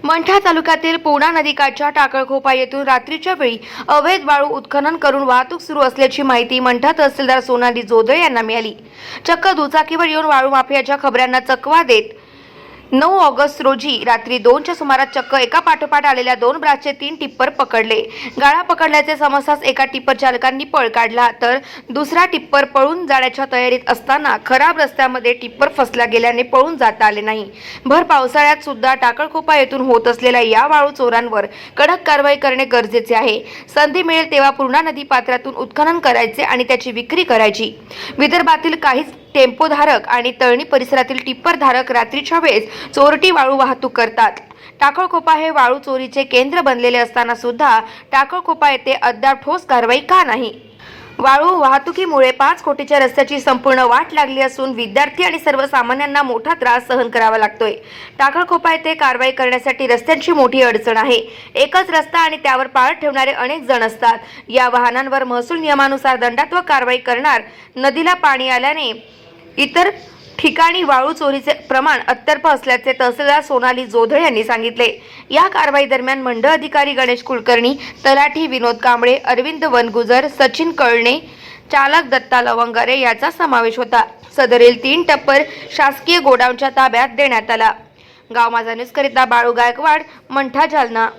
मंठा तालुक्यातील पूर्णा नदीकाठच्या टाकळखोपा येथून रात्रीच्या वेळी अवैध वाळू उत्खनन करून वाहतूक सुरू असल्याची माहिती मंठा तहसीलदार सोनाली जोदळे यांना मिळाली। चक्क दुचाकीवर येऊन वाळू माफियाच्या खबऱ्यांना चकवा देत 9 ऑगस्ट रोजी रात्री 2च्या सुमारास चक्क एका पाठोपाठ आलेल्या 2 ब्रासचे 3 टिप्पर पकडले। गाळा पकडल्याचे समजताच एका टिप्पर चालकांनी पळ काढला, तर दुसरा टिप्पर पळून जाण्याच्या तयारीत असताना खराब रस्त्यामध्ये टिप्पर फसला गेल्याने पळून जाता आले नाही। भर पावसाळ्यात सुद्धा टाकळखोपा येथून होत असलेल्या या वाळू चोरांवर कडक कारवाई करणे गरजेचे आहे। संधी मिळेल तेव्हा पूर्णा नदी पात्रातून उत्खनन करायचे आणि त्याची विक्री करायची। विदर्भातील काही टेम्पोधारक आणि तळणी परिसरातील टिप्परधारक रात्रीच्या वेळेस चोरटी वाळू वाहतूक करतात। टाकळखोपा हे वाळू चोरीचे केंद्र बनलेले असताना सुद्धा टाकळखोपा येथे अद्याप ठोस कारवाई का नाही? वाळू वाहतुकीमुळे 5 कोटीच्या रस्त्याची संपूर्ण वाट लागली असून विद्यार्थी आणि सर्वसामान्यांना मोठा त्रास सहन करावा लागतोय। टाकळखोपा येथे कारवाई करण्यासाठी रस्त्यांची मोठी अडचण आहे। एकच रस्ता आणि त्यावर पाळत ठेवणारे अनेक जण असतात। या वाहनांवर महसूल नियमानुसार दंडात्मक कारवाई करणार। नदीला पाणी आल्याने इतर ठिकाणी वाळू चोरीचे प्रमाण अत्यल्प असल्याचे तहसीलदार सोनाली जोदळे यांनी सांगितले। या कारवाई दरम्यान मंडळ अधिकारी गणेश कुलकर्णी, तलाठी विनोद कांबळे, अरविंद वनगुजर, सचिन कळणे, चालक दत्ता लवंगारे याचा समावेश होता। सदरील 3 टप्पर शासकीय गोडाऊनच्या ताब्यात देण्यात आला। गाव माझा न्यूज करिता बाळू गायकवाड, मंठा, जालना।